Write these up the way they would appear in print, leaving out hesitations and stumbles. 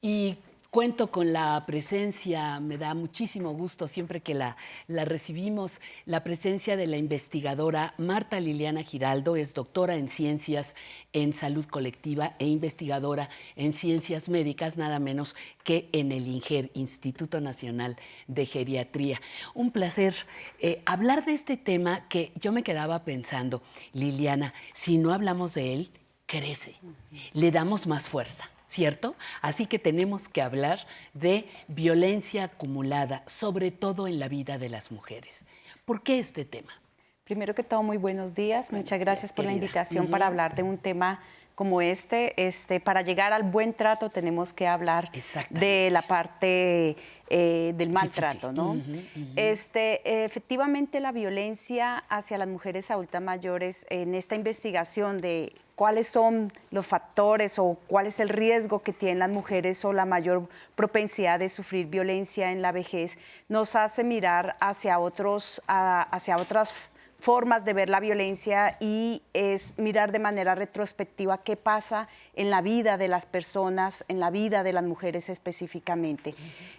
Y cuento con la presencia, me da muchísimo gusto siempre que la recibimos, la presencia de la investigadora Marta Liliana Giraldo. Es doctora en ciencias en salud colectiva e investigadora en ciencias médicas, nada menos que en el INGER, Instituto Nacional de Geriatría. Un placer hablar de este tema que yo me quedaba pensando, Liliana, si no hablamos de él, crece, le damos más fuerza, ¿cierto? Así que tenemos que hablar de violencia acumulada, sobre todo en la vida de las mujeres. ¿Por qué este tema? Primero que todo, muy buenos días. Muchas gracias por la querida. invitación para hablar de un tema como este. Para llegar al buen trato tenemos que hablar de la parte del maltrato, ¿no? Efectivamente, la violencia hacia las mujeres adultas mayores, en esta investigación de cuáles son los factores o cuál es el riesgo que tienen las mujeres o la mayor propensidad de sufrir violencia en la vejez, nos hace mirar hacia otras formas de ver la violencia y es mirar de manera retrospectiva qué pasa en la vida de las personas, en la vida de las mujeres específicamente.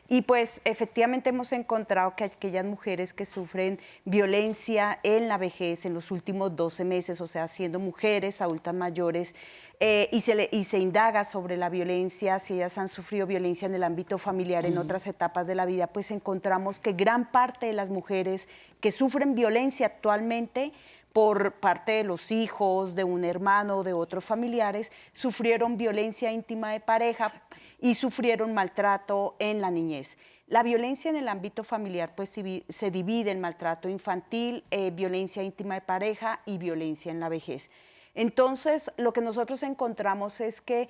Y pues efectivamente hemos encontrado que aquellas mujeres que sufren violencia en la vejez en los últimos 12 meses, o sea, siendo mujeres adultas mayores, y se indaga sobre la violencia, si ellas han sufrido violencia en el ámbito familiar en otras etapas de la vida, pues encontramos que gran parte de las mujeres que sufren violencia actualmente por parte de los hijos, de un hermano, de otros familiares, sufrieron violencia íntima de pareja y sufrieron maltrato en la niñez. La violencia en el ámbito familiar pues se divide en maltrato infantil, violencia íntima de pareja y violencia en la vejez. Entonces, lo que nosotros encontramos es que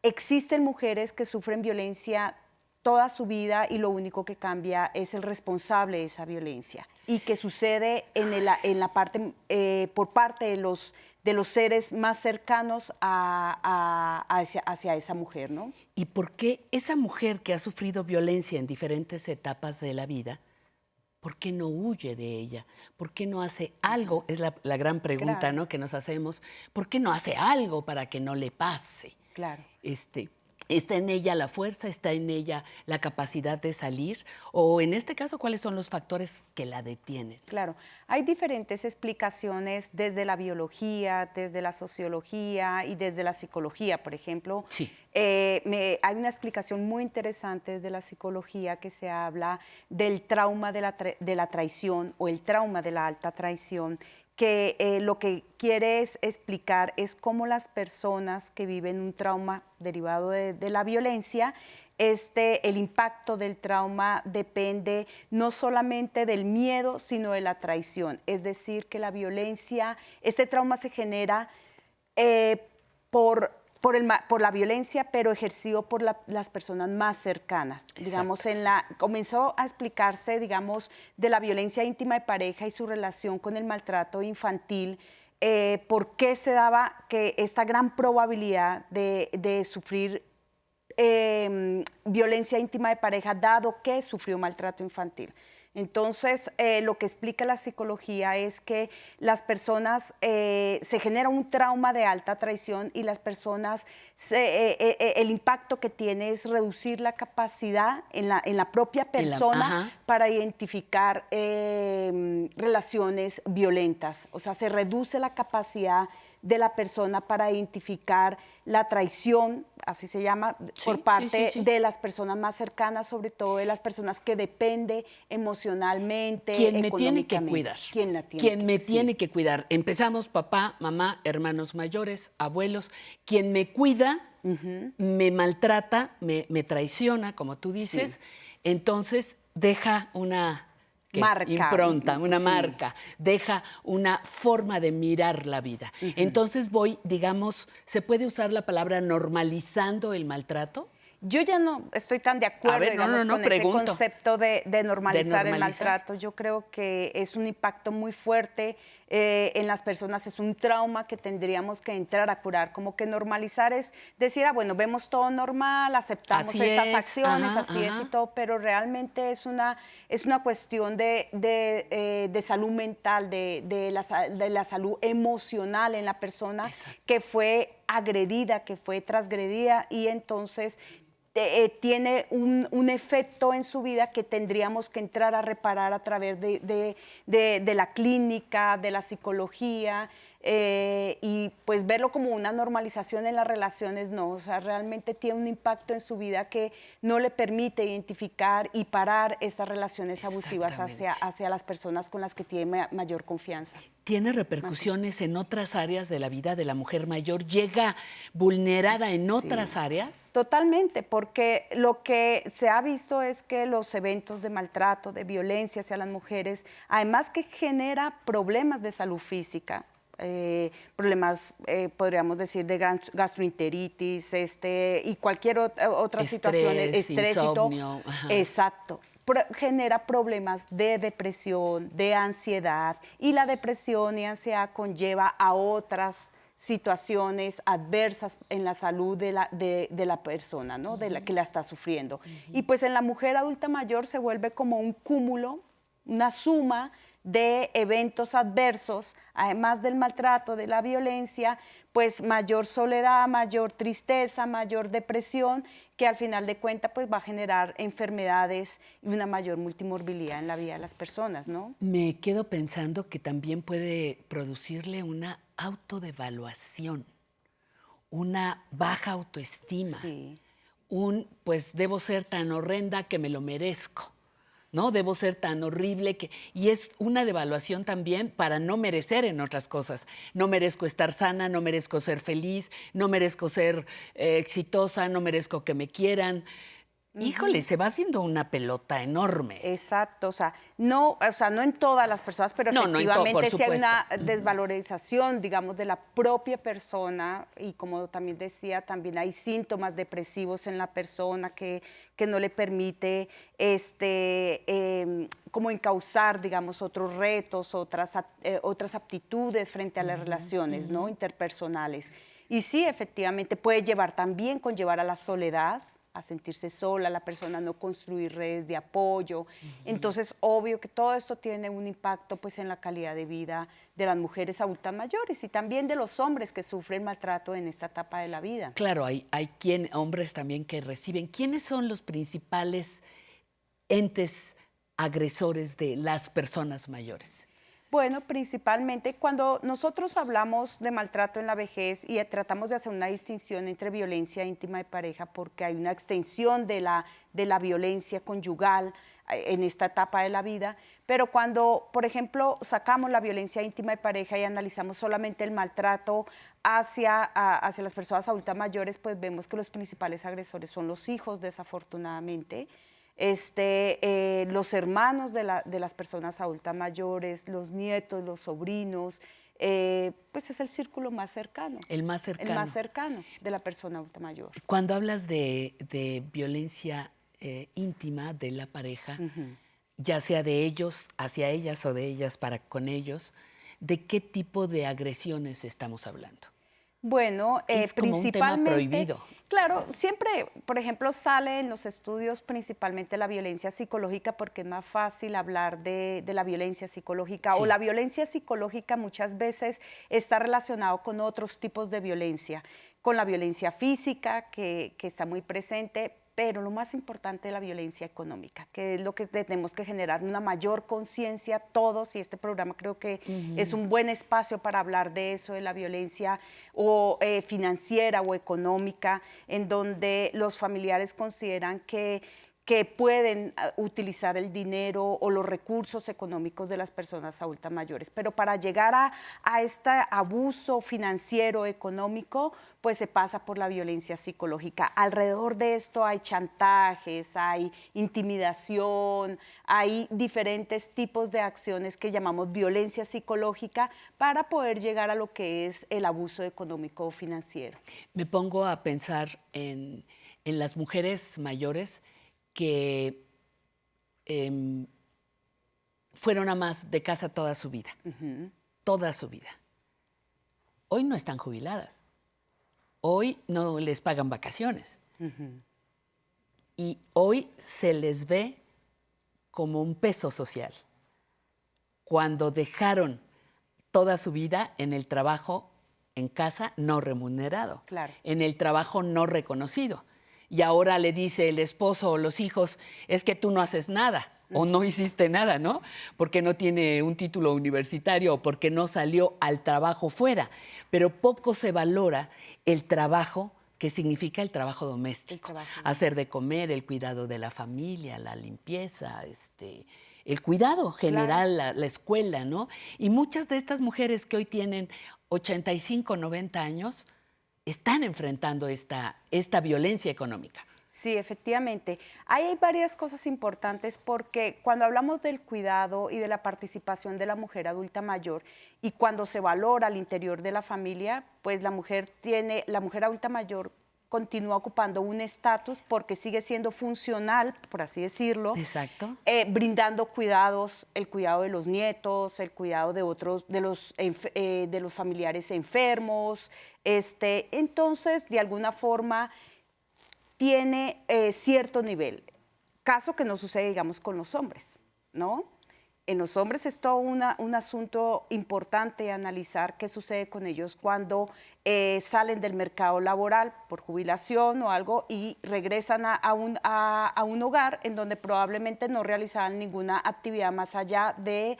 existen mujeres que sufren violencia toda su vida y lo único que cambia es el responsable de esa violencia y que sucede por parte de los seres más cercanos hacia esa mujer, ¿no? ¿Y por qué esa mujer que ha sufrido violencia en diferentes etapas de la vida, por qué no huye de ella? ¿Por qué no hace algo? Es la gran pregunta, Claro. ¿no?, que nos hacemos. ¿Por qué no hace algo para que no le pase? Claro. ¿Está en ella la fuerza? ¿Está en ella la capacidad de salir? O en este caso, ¿cuáles son los factores que la detienen? Claro, hay diferentes explicaciones desde la biología, desde la sociología y desde la psicología, por ejemplo. Sí. Hay una explicación muy interesante desde la psicología que se habla del trauma de la traición o el trauma de la alta traición, que lo que quiere es explicar es cómo las personas que viven un trauma derivado de la violencia, el impacto del trauma depende no solamente del miedo, sino de la traición. Es decir, que la violencia, este trauma se genera por la violencia, pero ejercido por las personas más cercanas. Exacto. Digamos, comenzó a explicarse, digamos, de la violencia íntima de pareja y su relación con el maltrato infantil, por qué se daba que esta gran probabilidad de sufrir violencia íntima de pareja, dado que sufrió maltrato infantil. Entonces, lo que explica la psicología es que las personas, se genera un trauma de alta traición y las personas, el impacto que tiene es reducir la capacidad en la propia persona para identificar relaciones violentas. O sea, se reduce la capacidad de la persona para identificar la traición, así se llama, por parte de las personas más cercanas, sobre todo de las personas que depende emocionalmente, ¿Quién me tiene económicamente. que cuidar? ¿Quién la tiene? ¿Quién me tiene que cuidar? Empezamos papá, mamá, hermanos mayores, abuelos. Quien me cuida, me maltrata, me traiciona, como tú dices, entonces deja una marca, impronta, una marca, deja una forma de mirar la vida. Entonces voy, digamos, ¿se puede usar la palabra normalizando el maltrato? Yo ya no estoy tan de acuerdo, digamos, con ese concepto de normalizar el maltrato. Yo creo que es un impacto muy fuerte en las personas, es un trauma que tendríamos que entrar a curar. Como que normalizar es decir, bueno, vemos todo normal, aceptamos estas acciones, así es y todo, pero realmente es una cuestión de salud mental, de la salud emocional en la persona que fue agredida, que fue transgredida, y entonces tiene un efecto en su vida que tendríamos que entrar a reparar a través de la clínica, de la psicología, y pues verlo como una normalización en las relaciones, no, o sea, realmente tiene un impacto en su vida que no le permite identificar y parar estas relaciones abusivas hacia las personas con las que tiene mayor confianza. ¿Tiene repercusiones en otras áreas de la vida de la mujer mayor? ¿Llega vulnerada en otras áreas? Totalmente, porque lo que se ha visto es que los eventos de maltrato, de violencia hacia las mujeres, además que genera problemas de salud física, problemas, podríamos decir, de gastroenteritis, y cualquier otra situación, estrés insomnio, y todo. Exacto. Genera problemas de depresión, de ansiedad, y la depresión y ansiedad conlleva a otras situaciones adversas en la salud de la persona, ¿no? De la que la está sufriendo. Y pues en la mujer adulta mayor se vuelve como un cúmulo, una suma de eventos adversos, además del maltrato, de la violencia, pues mayor soledad, mayor tristeza, mayor depresión, que al final de cuentas pues va a generar enfermedades y una mayor multimorbilidad en la vida de las personas, ¿no? Me quedo pensando que también puede producirle una autodevaluación, una baja autoestima, Sí. pues debo ser tan horrenda que me lo merezco. ¿No? Debo ser tan horrible que... Y es una devaluación también para no merecer en otras cosas. No merezco estar sana, no merezco ser feliz, no merezco ser exitosa, no merezco que me quieran. Híjole, se va haciendo una pelota enorme. Exacto, o sea, no en todas las personas, pero No, no en todo, por efectivamente sí hay supuesto. una desvalorización, digamos, de la propia persona, y como también decía, también hay síntomas depresivos en la persona que no le permite como encauzar, digamos, otros retos, otras aptitudes frente a las relaciones, ¿no? Interpersonales. Y sí, efectivamente, puede conllevar a la soledad, a sentirse sola, la persona no construir redes de apoyo. Entonces, obvio que todo esto tiene un impacto pues en la calidad de vida de las mujeres adultas mayores y también de los hombres que sufren maltrato en esta etapa de la vida. Claro, hay hombres también que reciben. ¿Quiénes son los principales entes agresores de las personas mayores? Bueno, principalmente cuando nosotros hablamos de maltrato en la vejez y tratamos de hacer una distinción entre violencia íntima de pareja, porque hay una extensión de la violencia conyugal en esta etapa de la vida, pero cuando, por ejemplo, sacamos la violencia íntima de pareja y analizamos solamente el maltrato hacia las personas adultas mayores, pues vemos que los principales agresores son los hijos, desafortunadamente. Los hermanos de las personas adultas mayores, los nietos, los sobrinos, pues es el círculo más cercano. El más cercano. El más cercano de la persona adulta mayor. Cuando hablas de violencia íntima de la pareja, ya sea de ellos hacia ellas o de ellas para con ellos, ¿de qué tipo de agresiones estamos hablando? Bueno, es como principalmente, un tema prohibido. Claro, siempre, por ejemplo, sale en los estudios principalmente la violencia psicológica porque es más fácil hablar de la violencia psicológica, Sí. o la violencia psicológica muchas veces está relacionado con otros tipos de violencia, con la violencia física que está muy presente, pero lo más importante es la violencia económica, que es lo que tenemos que generar una mayor conciencia todos, y este programa creo que es un buen espacio para hablar de eso, de la violencia financiera o económica, en donde los familiares consideran que pueden utilizar el dinero o los recursos económicos de las personas adultas mayores. Pero para llegar a este abuso financiero, económico, pues se pasa por la violencia psicológica. Alrededor de esto hay chantajes, hay intimidación, hay diferentes tipos de acciones que llamamos violencia psicológica para poder llegar a lo que es el abuso económico o financiero. Me pongo a pensar en las mujeres mayores que fueron amas de casa toda su vida, toda su vida. Hoy no están jubiladas, hoy no les pagan vacaciones y hoy se les ve como un peso social, cuando dejaron toda su vida en el trabajo en casa no remunerado, Claro. en el trabajo no reconocido. y ahora le dice el esposo o los hijos, es que tú no haces nada o no hiciste nada, ¿no? Porque no tiene un título universitario o porque no salió al trabajo fuera. Pero poco se valora el trabajo que significa el trabajo doméstico. Hacer de comer, el cuidado de la familia, la limpieza, el cuidado general, la escuela, ¿no? Y muchas de estas mujeres que hoy tienen 85, 90 años están enfrentando esta violencia económica. Sí, efectivamente. Ahí hay varias cosas importantes porque cuando hablamos del cuidado y de la participación de la mujer adulta mayor y cuando se valora al interior de la familia, pues la mujer adulta mayor continúa ocupando un estatus porque sigue siendo funcional, por así decirlo. Exacto. Brindando cuidados, el cuidado de los nietos, el cuidado de otros, de los familiares enfermos. Entonces, de alguna forma, tiene cierto nivel. Caso que no sucede, digamos, con los hombres, ¿no? En los hombres es todo un asunto importante analizar qué sucede con ellos cuando salen del mercado laboral por jubilación o algo y regresan a un hogar en donde probablemente no realizaban ninguna actividad más allá de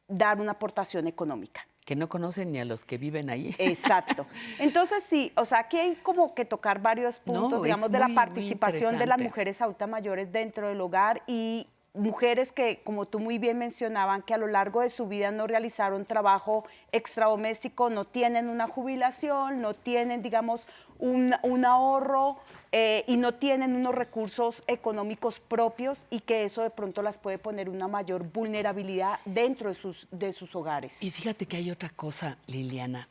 dar una aportación económica. Que no conocen ni a los que viven ahí. Exacto. Entonces, sí, o sea, aquí hay como que tocar varios puntos, digamos, de la participación de las mujeres adultas mayores dentro del hogar y mujeres que, como tú muy bien mencionaban, que a lo largo de su vida no realizaron trabajo extradoméstico, no tienen una jubilación, no tienen, digamos, un ahorro y no tienen unos recursos económicos propios y que eso de pronto las puede poner una mayor vulnerabilidad dentro de sus hogares. Y fíjate que hay otra cosa, Liliana.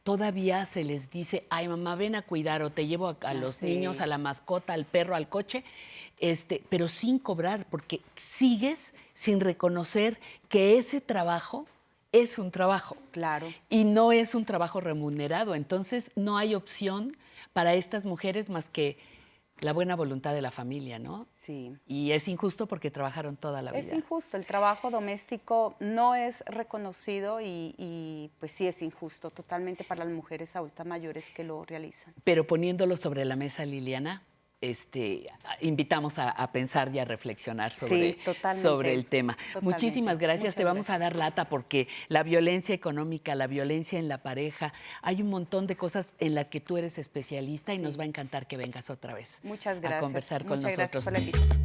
Todavía se les dice, ay, mamá, ven a cuidar o te llevo a los niños, a la mascota, al perro, al coche, pero sin cobrar, porque sigues sin reconocer que ese trabajo es un trabajo. Claro. Y no es un trabajo remunerado. Entonces, no hay opción para estas mujeres más que la buena voluntad de la familia, ¿no? Sí. Y es injusto porque trabajaron toda la vida. Es injusto, el trabajo doméstico no es reconocido y pues sí es injusto totalmente para las mujeres adultas mayores que lo realizan. Pero poniéndolo sobre la mesa, Liliana, invitamos a pensar y a reflexionar sobre el tema. Totalmente. Muchísimas gracias. Muchas Te vamos gracias. a dar lata porque la violencia económica, la violencia en la pareja, hay un montón de cosas en las que tú eres especialista y nos va a encantar que vengas otra vez Muchas gracias. a conversar con Muchas nosotros. Gracias por la invitación.